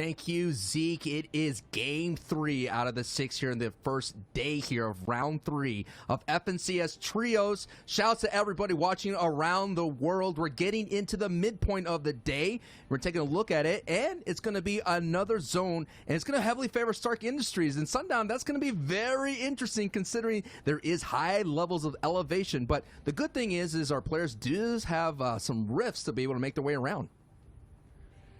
Thank you, Zeke. It is game 3 out of the 6 here in the first day here of round 3 of FNCS Trios. Shouts to everybody watching around the world. We're getting into the midpoint of the day. We're taking a look at it, and it's going to be another zone, and it's going to heavily favor Stark Industries. And Sundown, that's going to be very interesting considering there is high levels of elevation. But the good thing is our players do have some rifts to be able to make their way around.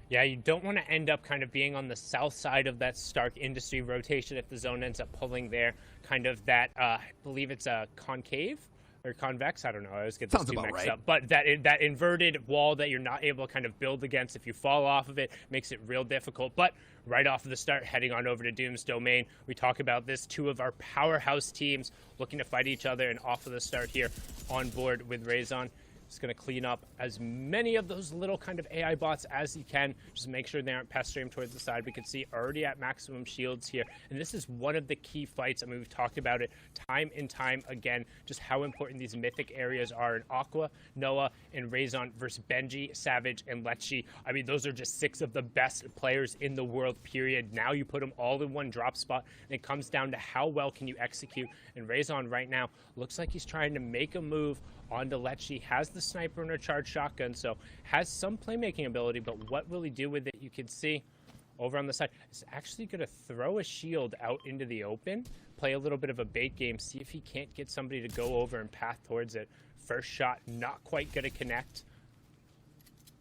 Yeah, you don't want to end up kind of being on the south side of that Stark Industry rotation if the zone ends up pulling there. Kind of that, I believe it's a concave or convex. I don't know. I always get those two mixed up. But that inverted wall that you're not able to kind of build against if you fall off of it makes it real difficult. But right off of the start, heading on over to Doom's Domain, we talk about this. 2 of our powerhouse teams looking to fight each other, and off of the start here on board with Raison. Just going to clean up as many of those little kind of AI bots as you can. Just make sure they aren't pestering towards the side. We can see already at maximum shields here. And this is one of the key fights. I mean, we've talked about it time and time again, just how important these mythic areas are in Aqua, Noah, and Raison versus Benji, Savage, and Lecce. I mean, those are just 6 of the best players in the world, period. Now you put them all in one drop spot, and it comes down to how well can you execute. And Raison right now looks like he's trying to make a move onto Lecce, has the sniper and a charged shotgun, so has some playmaking ability, but what will he do with it? You can see over on the side, he's actually going to throw a shield out into the open, play a little bit of a bait game, see if he can't get somebody to go over and path towards it. First shot, not quite going to connect,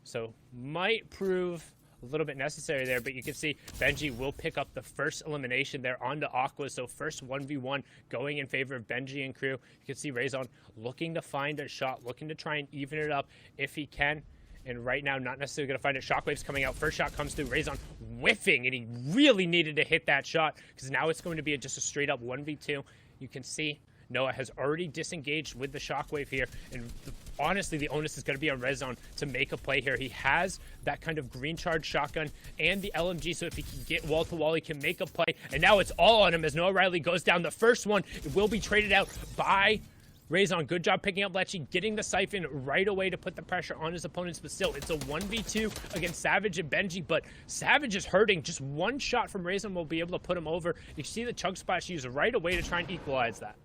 so might prove a little bit necessary there, but you can see Benji will pick up the first elimination there onto Aqua, so first 1v1 going in favor of Benji and crew. You can see Raison looking to find a shot, looking to try and even it up if he can, and right now not necessarily going to find it. Shockwave's coming out, first shot comes through, Raison whiffing, and he really needed to hit that shot because now it's going to be just a straight up 1v2. You can see Noah has already disengaged with the Shockwave here, and honestly, the onus is going to be on Raison to make a play here. He has that kind of green charge shotgun and the LMG, so if he can get wall to wall, he can make a play, and now it's all on him as Noah Riley goes down. The first one, it will be traded out by Raison. Good job picking up Lecce, getting the Siphon right away to put the pressure on his opponents, but still, it's a 1v2 against Savage and Benji, but Savage is hurting. Just one shot from Raison will be able to put him over. You see the Chug Splash used right away to try and equalize that.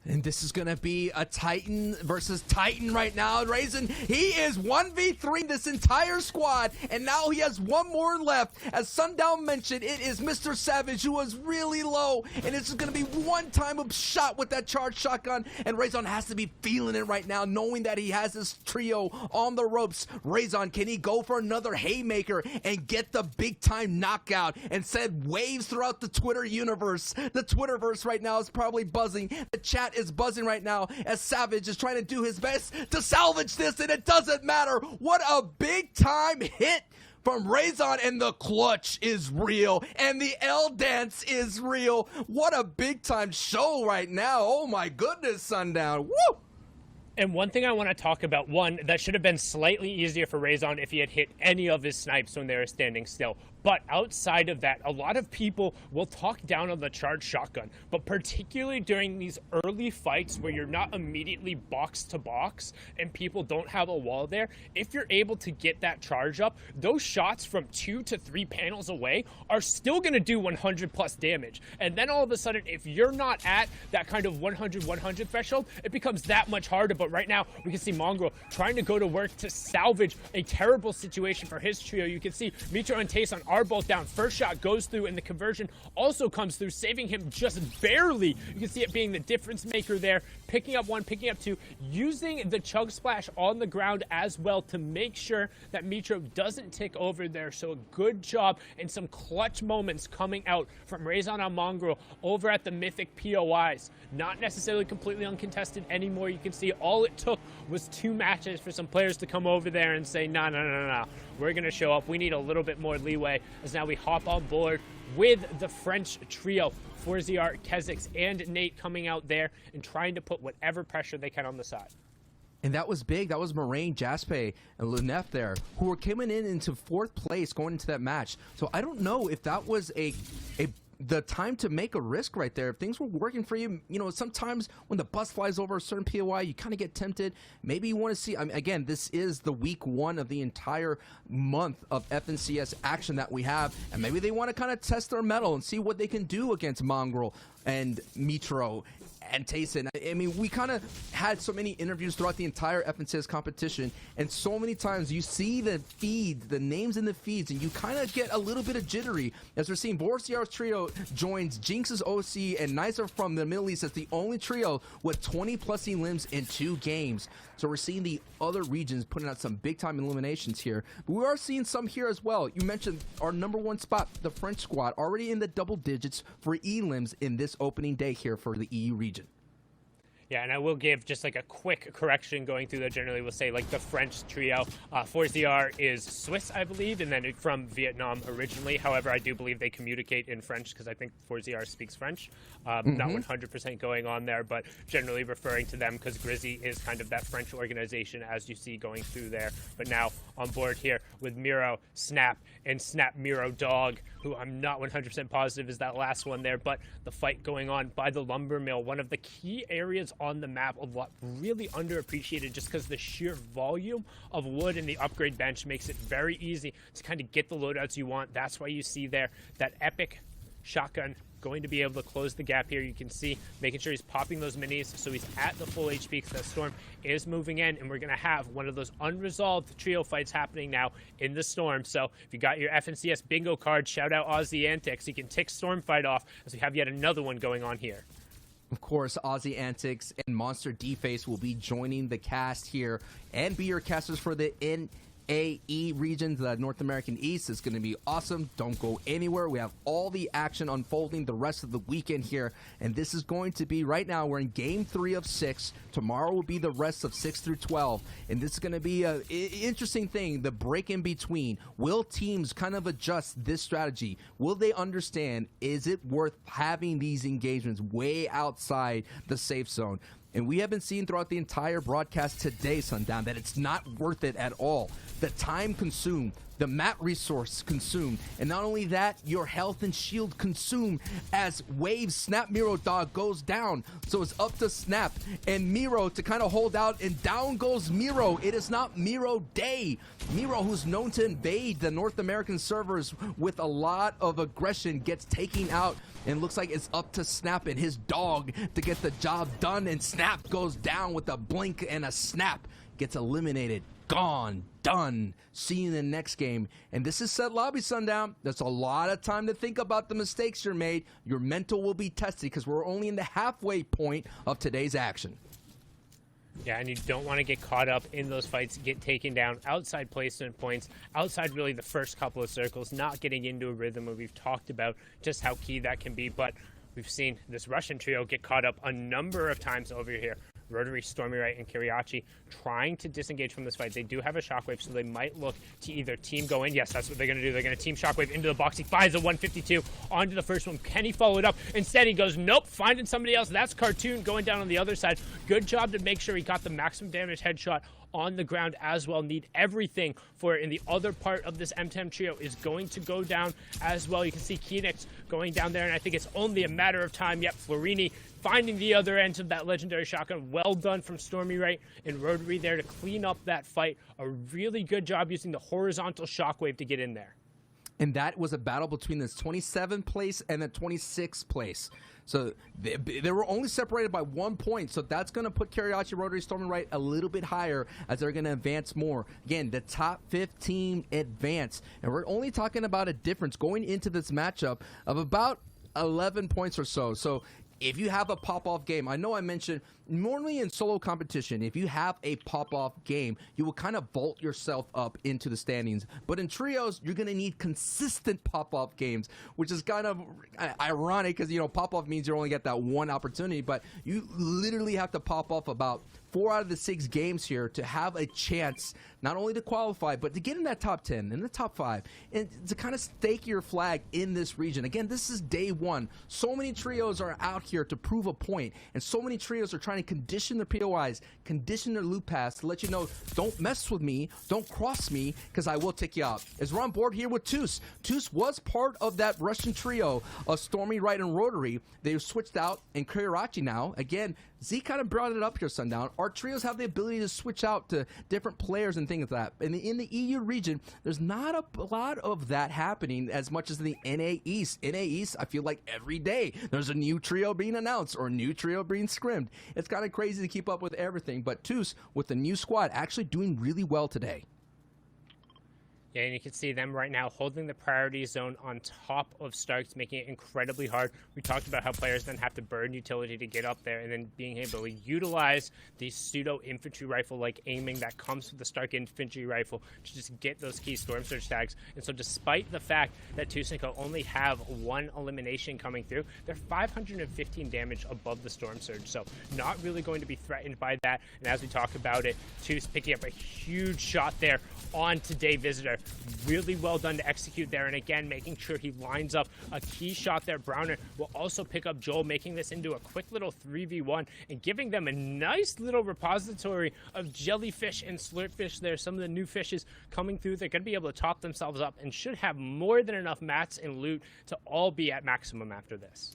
And this is going to be a Titan versus Titan right now. Raison, he is 1v3 this entire squad, and now he has one more left. As Sundown mentioned, it is Mr. Savage, who was really low, and this is going to be one time of shot with that charged shotgun, and Raison has to be feeling it right now, knowing that he has this trio on the ropes. Raison, can he go for another haymaker and get the big-time knockout and send waves throughout the Twitter universe? The Twitterverse right now is probably buzzing. The chat is buzzing right now as Savage is trying to do his best to salvage this, and it doesn't matter. What a big time hit from Raison, and the clutch is real, and the L dance is real. What a big time show right now. Oh my goodness, Sundown. Woo! And one thing I want to talk about, one, that should have been slightly easier for Raison if he had hit any of his snipes when they were standing still. But outside of that, a lot of people will talk down on the charged shotgun, but particularly during these early fights where you're not immediately box to box and people don't have a wall there, if you're able to get that charge up, those shots from 2 to 3 panels away are still going to do 100 plus damage. And then all of a sudden, if you're not at that kind of 100 threshold, it becomes that much harder. But right now, we can see Mongrel trying to go to work to salvage a terrible situation for his trio. You can see Mitro and Tayson are both down. First shot goes through, and the conversion also comes through, saving him just barely. You can see it being the difference maker there, picking up 1, picking up 2, using the Chug Splash on the ground as well to make sure that Mitro doesn't tick over there. So a good job and some clutch moments coming out from Raison on Mongrel over at the Mythic POIs. Not necessarily completely uncontested anymore. You can see all it took was 2 matches for some players to come over there and say, no, we're going to show up. We need a little bit more leeway, as now we hop on board with the French trio, Forziar, Kezix, and Nate coming out there and trying to put whatever pressure they can on the side. And that was big. That was Moraine, Jaspe, and Lunef there, who were coming in into 4th place going into that match. So I don't know if that was a the time to make a risk right there. If things were working for you, you know, sometimes when the bus flies over a certain POI, you kind of get tempted. Maybe you want to see, I mean, again, this is the week 1 of the entire month of FNCS action that we have, and maybe they want to kind of test their mettle and see what they can do against Mongrel and Mitro and Tayson. I mean, we kind of had so many interviews throughout the entire FNCS competition, and so many times you see the feed, the names in the feeds, and you kind of get a little bit of jittery as we're seeing Vorciar's trio joins Jinx's OC and Nicer from the Middle East as the only trio with 20 plus elims in 2 games. So we're seeing the other regions putting out some big time eliminations here, but we are seeing some here as well. You mentioned our number 1 spot, the French squad, already in the double digits for elims in this opening day here for the EU region. Yeah, and I will give just like a quick correction going through that. Generally, we'll say like the French trio. Forciar is Swiss, I believe, and then from Vietnam originally. However, I do believe they communicate in French because I think Forciar speaks French. Not 100% going on there, but generally referring to them because Grizzy is kind of that French organization as you see going through there. But now on board here with Miro, Snap, and Snap Miro Dog, who I'm not 100% positive is that last one there, but the fight going on by the lumber mill, one of the key areas on the map, a lot really underappreciated just because the sheer volume of wood in the upgrade bench makes it very easy to kind of get the loadouts you want. That's why you see there that epic shotgun going to be able to close the gap here. You can see making sure he's popping those minis so he's at the full HP because that storm is moving in, and we're going to have one of those unresolved trio fights happening now in the storm. So if you got your FNCS bingo card, shout out Aussie Antics. You can tick storm fight off as we have yet another one going on here. Of course, Aussie Antics and Monster D-Face will be joining the cast here and be your casters for the NAE region, the North American East. Is going to be awesome. Don't go anywhere. We have all the action unfolding the rest of the weekend here, and this is going to be, right now, we're in game 3 of 6. Tomorrow will be the rest of 6 through 12, and this is going to be an interesting thing, the break in between. Will teams kind of adjust this strategy? Will they understand, is it worth having these engagements way outside the safe zone? And we have been seeing throughout the entire broadcast today, Sundown, that it's not worth it at all. The time consumed, the map resource consumed, and not only that, your health and shield consumed as Wave's Snap Miro Dog goes down. So it's up to Snap and Miro to kind of hold out, and down goes Miro. It is not Miro Day. Miro, who's known to invade the North American servers with a lot of aggression, gets taken out, and looks like it's up to Snap and his dog to get the job done, and Snap goes down with a blink and a snap, gets eliminated. Gone, done. See you in the next game. And this is Set Lobby, Sundown. There's a lot of time to think about the mistakes you made. Your mental will be tested because we're only in the halfway point of today's action. Yeah, and you don't want to get caught up in those fights, get taken down outside placement points, outside really the first couple of circles, not getting into a rhythm where we've talked about just how key that can be. But we've seen this Russian trio get caught up a number of times over here. Rotary, Stormy Right, and Kiriachi trying to disengage from this fight. They do have a Shockwave, so they might look to either team go in. Yes, that's what they're going to do. They're going to team Shockwave into the box. He finds a 152 onto the first one. Can he follow it up? Instead, he goes, nope, finding somebody else. That's Cartoon going down on the other side. Good job to make sure he got the maximum damage headshot on the ground as well. Need everything for it. And the other part of this M10 trio is going to go down as well. You can see Keenix going down there, and I think it's only a matter of time. Yep, Florini finding the other end of that legendary shotgun. Well done from Stormy Right and Rotary there to clean up that fight. A really good job using the horizontal shockwave to get in there. And that was a battle between this 27th place and the 26th place. So they were only separated by 1 point. So that's going to put Kiriachi, Rotary, Stormy Right a little bit higher as they're going to advance more. Again, the top 15 advance. And we're only talking about a difference going into this matchup of about 11 points or so. So if you have a pop-off game, I know I mentioned normally in solo competition, if you have a pop-off game, you will kind of vault yourself up into the standings. But in trios, you're going to need consistent pop-off games, which is kind of ironic because, you know, pop-off means you only get that one opportunity, but you literally have to pop off about 4 out of the 6 games here to have a chance not only to qualify, but to get in that top 10, in the top 5, and to kind of stake your flag in this region. Again, this is day 1. So many trios are out here to prove a point, and so many trios are trying to condition their POIs, condition their loot pass to let you know, don't mess with me, don't cross me, because I will take you out. As we're on board here with Toos. Toos was part of that Russian trio of Stormy, Wright, and Rotary. They've switched out, and Kurirachi now. Again, Z kind of brought it up here, Sundown. Our trios have the ability to switch out to different players and things like that. And in the EU region, there's not a lot of that happening as much as in the NA East. NA East, I feel like every day there's a new trio being announced or a new trio being scrimmed. It's kind of crazy to keep up with everything. But Toos, with the new squad, actually doing really well today. Yeah, and you can see them right now holding the priority zone on top of Starks, making it incredibly hard. We talked about how players then have to burn utility to get up there, and then being able to utilize the pseudo-infantry rifle-like aiming that comes with the Stark infantry rifle to just get those key Storm Surge tags. And so despite the fact that Tusenko only have 1 elimination coming through, they're 515 damage above the Storm Surge, so not really going to be threatened by that. And as we talk about it, Tus picking up a huge shot there on Today Visitor. Really well done to execute there, and again making sure he lines up a key shot there. Browner will also pick up Joel, making this into a quick little 3v1 and giving them a nice little repository of jellyfish and slurpfish there. Some of the new fishes coming through, they're going to be able to top themselves up and should have more than enough mats and loot to all be at maximum after this.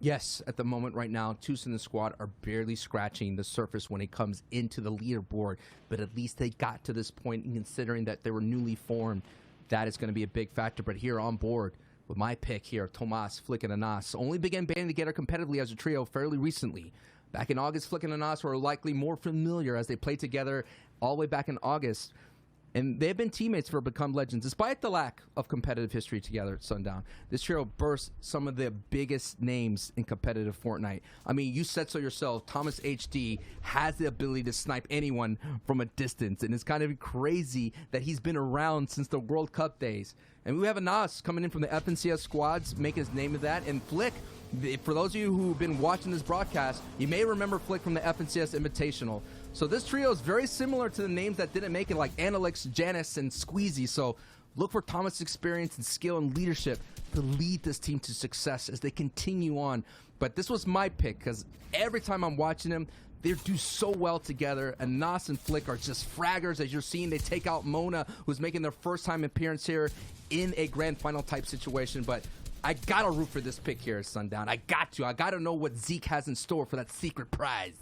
Yes, at the moment right now, Toos and the squad are barely scratching the surface when it comes into the leaderboard, but at least they got to this point, and considering that they were newly formed, that is going to be a big factor. But here on board with my pick here, Tomas, Flick, and Anas only began banding together competitively as a trio fairly recently. Back in August, Flick and Anas were likely more familiar as they played together all the way back in August. And they've been teammates for Become Legends, despite the lack of competitive history together at Sundown. This trio bursts some of the biggest names in competitive Fortnite. I mean, you said so yourself, Thomas HD has the ability to snipe anyone from a distance, and it's kind of crazy that he's been around since the World Cup days. And we have Anas coming in from the FNCS squads, making his name of that, and Flick, for those of you who've been watching this broadcast, you may remember Flick from the FNCS Invitational. So this trio is very similar to the names that didn't make it, like Analix, Janice, and Squeezy. So look for Thomas' experience and skill and leadership to lead this team to success as they continue on. But this was my pick because every time I'm watching them, they do so well together. And Nas and Flick are just fraggers. As you're seeing, they take out Mona, who's making their first time appearance here in a grand final type situation. But I gotta root for this pick here at Sundown. I gotta know what Zeke has in store for that secret prize.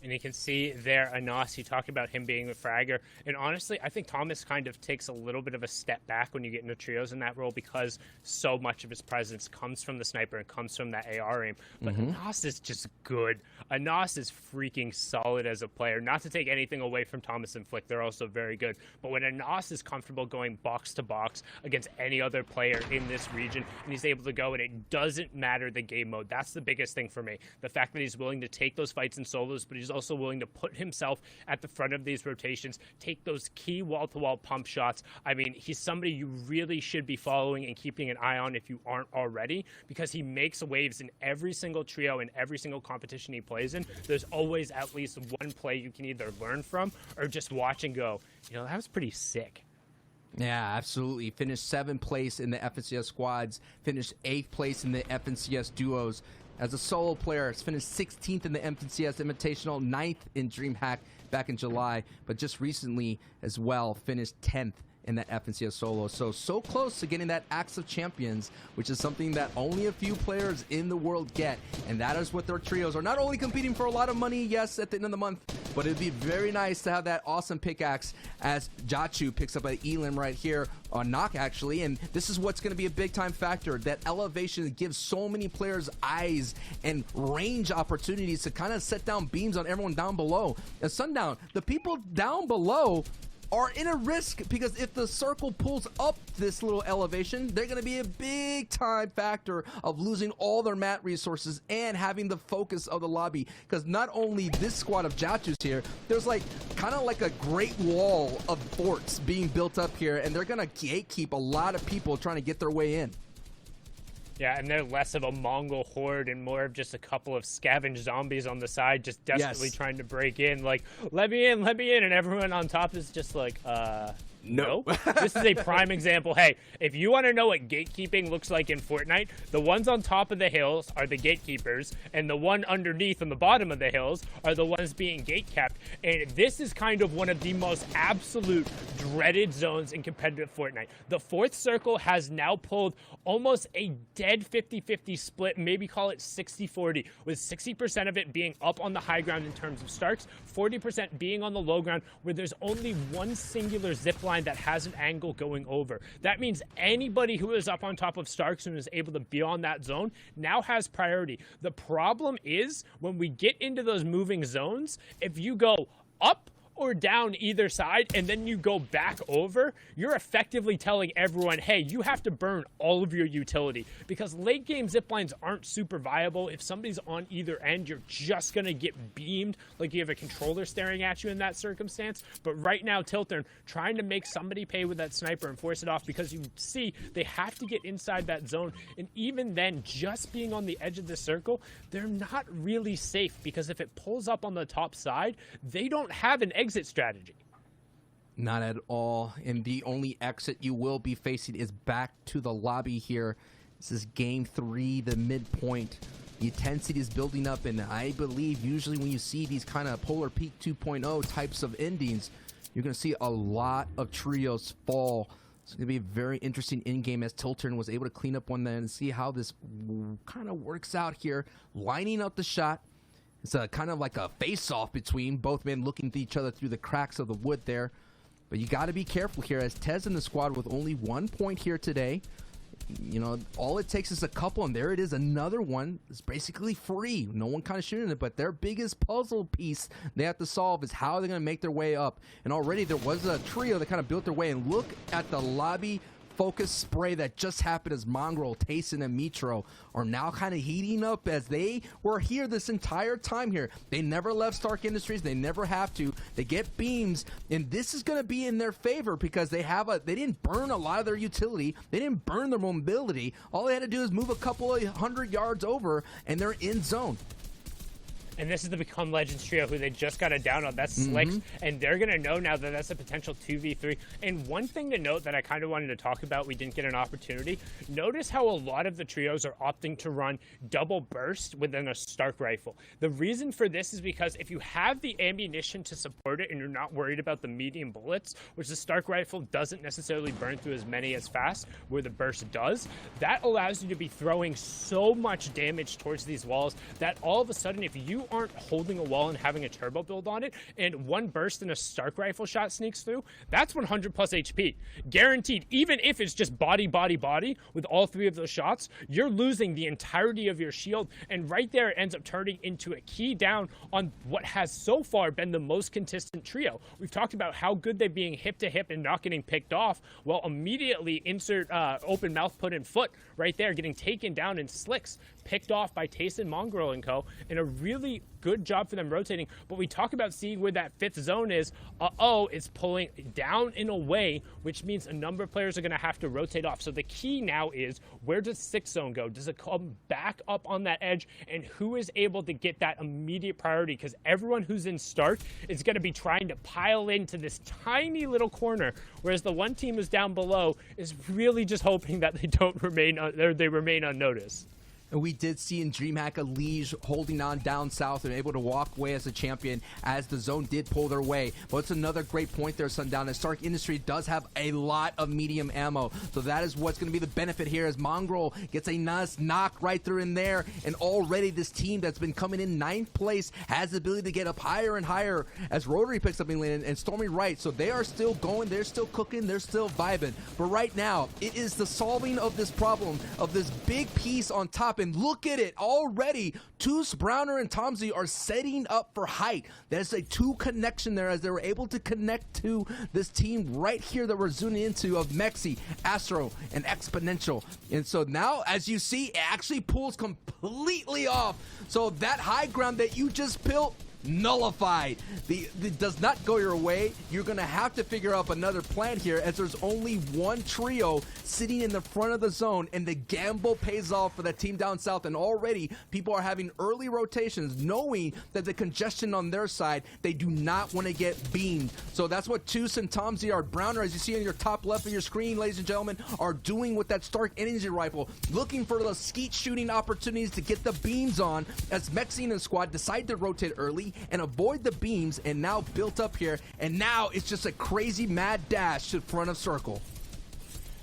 And you can see there, Anas, you talk about him being the fragger. And honestly, I think Thomas kind of takes a little bit of a step back when you get into trios in that role because so much of his presence comes from the sniper and comes from that AR aim. But Anas is just good. Anas is freaking solid as a player. Not to take anything away from Thomas and Flick, they're also very good. But when Anas is comfortable going box to box against any other player in this region, and he's able to go, and it doesn't matter the game mode. That's the biggest thing for me. The fact that he's willing to take those fights in solos, but he's also willing to put himself at the front of these rotations, take those key wall-to-wall pump shots. I mean, he's somebody you really should be following and keeping an eye on if you aren't already, because he makes waves in every single trio and every single competition he plays in. There's always at least one play you can either learn from or just watch and go, you know, that was pretty sick. Yeah, absolutely. Finished 7th place in the FNCS squads, finished 8th place in the FNCS duos. As a solo player, has finished 16th in the FNCS Invitational, 9th in DreamHack back in July, but just recently as well finished 10th in that FNCS solo. So close to getting that Axe of Champions, which is something that only a few players in the world get. And that is what their trios are not only competing for a lot of money, yes, at the end of the month, but it'd be very nice to have that awesome pickaxe as Jachu picks up an elim right here on Knock, actually. And this is what's going to be a big time factor. That elevation gives so many players eyes and range opportunities to kind of set down beams on everyone down below. At Sundown, the people down below are in a risk, because if the circle pulls up this little elevation, they're going to be a big time factor of losing all their mat resources and having the focus of the lobby. Because not only this squad of Jachus here, there's like kind of like a great wall of forts being built up here, and they're going to gatekeep a lot of people trying to get their way in. Yeah, and they're less of a Mongol horde and more of just a couple of scavenged zombies on the side just desperately trying to break in. Like, let me in, and everyone on top is just like, no. This is a prime example. Hey, if you want to know what gatekeeping looks like in Fortnite, the ones on top of the hills are the gatekeepers, and the one underneath on the bottom of the hills are the ones being gatekept. And this is kind of one of the most absolute dreaded zones in competitive Fortnite. The fourth circle has now pulled almost a dead 50-50 split, maybe call it 60-40, with 60% of it being up on the high ground in terms of Starks, 40% being on the low ground where there's only one singular zip line that has an angle going over. That means anybody who is up on top of Starks and is able to be on that zone now has priority. The problem is when we get into those moving zones, if you go up or down either side and then you go back over, you're effectively telling everyone, hey, you have to burn all of your utility, because late game ziplines aren't super viable. If somebody's on either end, you're just gonna get beamed like you have a controller staring at you in that circumstance. But right now, Tiltern trying to make somebody pay with that sniper and force it off, because you see they have to get inside that zone, and even then, just being on the edge of the circle, they're not really safe, because if it pulls up on the top side, they don't have an exit strategy. Not at all. And the only exit you will be facing is back to the lobby here. This is game 3, the midpoint. The intensity is building up, and I believe usually when you see these kind of Polar Peak 2.0 types of endings, you're going to see a lot of trios fall. It's going to be a very interesting in-game as Tiltern was able to clean up one there and see how this kind of works out here. Lining up the shot. It's a kind of like a face-off between both men looking at each other through the cracks of the wood there. But you got to be careful here as Tez in the squad with only 1 point here today. You know, all it takes is a couple, and there it is, another one. It's basically free. No one kind of shooting it, but their biggest puzzle piece they have to solve is how they're going to make their way up. And already there was a trio that kind of built their way, and look at the lobby focus spray that just happened as Mongrel, Tayson, and Mitro are now kind of heating up as they were here this entire time here. They never left Stark Industries. They never have to. They get beams, and this is going to be in their favor because they didn't burn a lot of their utility. They didn't burn their mobility. All they had to do is move a couple of 100 yards over, and they're in zone. And this is the Become Legends trio who they just got a down on. That's Slicks, and they're going to know now that that's a potential 2v3. And one thing to note that I kind of wanted to talk about, we didn't get an opportunity. Notice how a lot of the trios are opting to run double burst within a Stark rifle. The reason for this is because if you have the ammunition to support it and you're not worried about the medium bullets, which the Stark rifle doesn't necessarily burn through as many as fast, where the burst does, that allows you to be throwing so much damage towards these walls that all of a sudden, if you aren't holding a wall and having a turbo build on it, and one burst in a Stark rifle shot sneaks through, that's 100 plus HP. Guaranteed. Even if it's just body, body, body, with all 3 of those shots, you're losing the entirety of your shield, and right there it ends up turning into a key down on what has so far been the most consistent trio. We've talked about how good they're being hip to hip and not getting picked off. Well, immediately insert open mouth put in foot right there, getting taken down in Slicks, picked off by Tayson, Mongrel, and co. And a really good job for them rotating. But we talk about seeing where that 5th zone is. It's pulling down and away, which means a number of players are going to have to rotate off. So the key now is, where does 6th zone go? Does it come back up on that edge? And who is able to get that immediate priority? Because everyone who's in Stark is going to be trying to pile into this tiny little corner, whereas the one team who's down below is really just hoping that they don't remain they remain unnoticed. And we did see in DreamHack a Liege holding on down south and able to walk away as a champion as the zone did pull their way. But it's another great point there, Sundown, as Stark Industry does have a lot of medium ammo. So that is what's going to be the benefit here as Mongrel gets a nice knock right there and there. And already this team that's been coming in 9th place has the ability to get up higher and higher as Rotary picks up in lane and Stormy right. So they are still going, they're still cooking, they're still vibing. But right now, it is the solving of this problem of this big piece on top. And look at it already. Toos, Browner, and Tomsy are setting up for height. There's a 2 connection there as they were able to connect to this team right here that we're zooming into of Mexi, Astro, and Exponential. And so now, as you see, it actually pulls completely off. So that high ground that you just built, nullified. It does not go your way. You're going to have to figure out another plan here as there's only one trio sitting in the front of the zone, and the gamble pays off for that team down south, and already people are having early rotations, knowing that the congestion on their side, they do not want to get beamed. So that's what Toos and Tomsy are. Browner, as you see on your top left of your screen, ladies and gentlemen, are doing with that Stark Energy Rifle, looking for those skeet shooting opportunities to get the beams on, as Mexi and his squad decide to rotate early and avoid the beams, and now built up here, and now it's just a crazy mad dash to front of circle.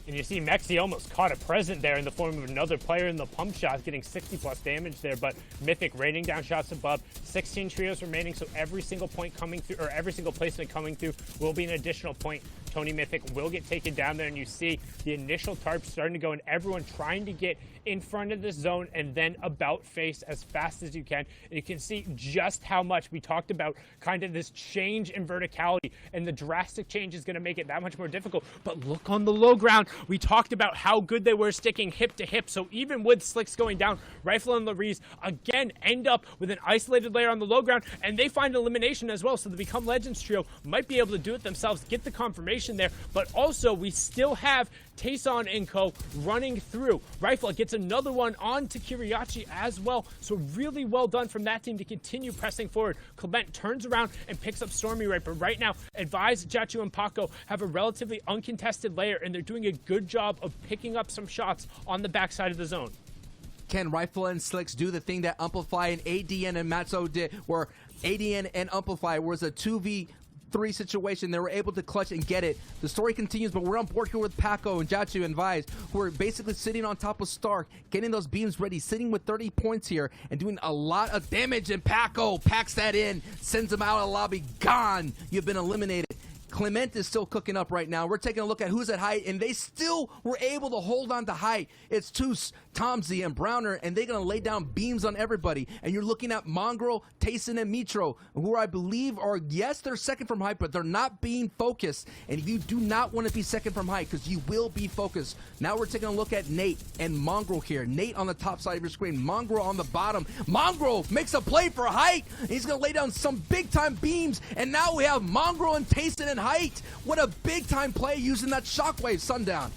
And you see Mexi almost caught a present there in the form of another player in the pump shot, getting 60+ damage there, but Mythic raining down shots above. 16 trios remaining, so every single point coming through, or every single placement coming through will be an additional point. Tony Mythic will get taken down there, and you see the initial tarp starting to go, and everyone trying to get in front of this zone and then about face as fast as you can. And you can see just how much we talked about kind of this change in verticality, and the drastic change is going to make it that much more difficult. But look on the low ground. We talked about how good they were sticking hip to hip, so even with Slicks going down, Rifle and Lariz again end up with an isolated layer on the low ground, and they find elimination as well, so the Become Legends trio might be able to do it themselves, get the confirmation there. But also we still have Tayson and co running through. Rifle gets another one on to Kiriachi as well, so really well done from that team to continue pressing forward. Clement turns around and picks up Stormy right, but right now Advise, Jachu, and Paco have a relatively uncontested layer, and they're doing a good job of picking up some shots on the backside of the zone. Can Rifle and Slicks do the thing that Amplify and ADN and Matzo did, where ADN and Amplify was a 2v3 situation? They were able to clutch and get it. The story continues, but we're on board here with Paco and Jachu and Vise, who are basically sitting on top of Stark, getting those beams ready, sitting with 30 points here and doing a lot of damage. And Paco packs that in, sends him out of the lobby. Gone. You've been eliminated. Clement is still cooking up right now. We're taking a look at who's at height, and they still were able to hold on to height. It's Toos, Tomsy, and Browner, and they're going to lay down beams on everybody. And you're looking at Mongrel, Tayson, and Mitro, who I believe are, yes, they're second from height, but they're not being focused. And you do not want to be second from height, because you will be focused. Now we're taking a look at Nate and Mongrel here. Nate on the top side of your screen, Mongrel on the bottom. Mongrel makes a play for height. He's going to lay down some big-time beams, and now we have Mongrel and Tayson and height. What a big-time play using that shockwave Sundown.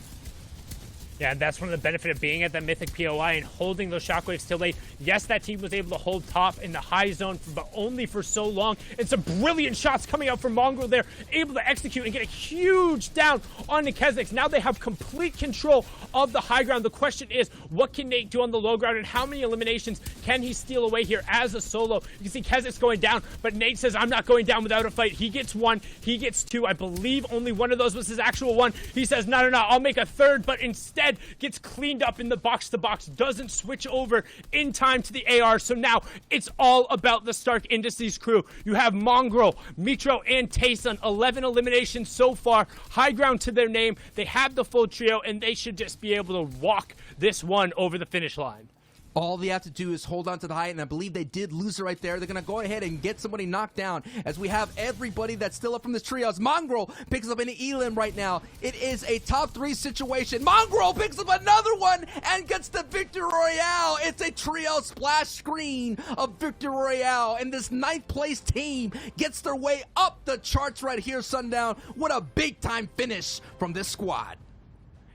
Yeah, and that's one of the benefits of being at that Mythic POI and holding those shockwaves till late. Yes, that team was able to hold top in the high zone, but only for so long. And some brilliant shots coming out from Mongrel there, able to execute and get a huge down on the Kesniks. Now they have complete control of the high ground. The question is, what can Nate do on the low ground, and how many eliminations can he steal away here as a solo? You can see Kesniks going down, but Nate says, I'm not going down without a fight. He gets one, he gets two. I believe only one of those was his actual one. He says, no, I'll make a third, but instead gets cleaned up in the box-to-box, doesn't switch over in time to the AR. So now it's all about the Stark Industries crew. You have Mongrel, Mitro, and Tayson. 11 eliminations so far. High ground to their name. They have the full trio, and they should just be able to walk this one over the finish line. All they have to do is hold on to the height, and I believe they did lose it right there. They're going to go ahead and get somebody knocked down, as we have everybody that's still up from this trio. As Mongrel picks up an Elim right now. It is a top 3 situation. Mongrel picks up another one and gets the Victory Royale. It's a trio splash screen of Victory Royale, and this 9th place team gets their way up the charts right here, Sundown. What a big-time finish from this squad.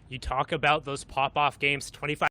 You talk about those pop-off games, 25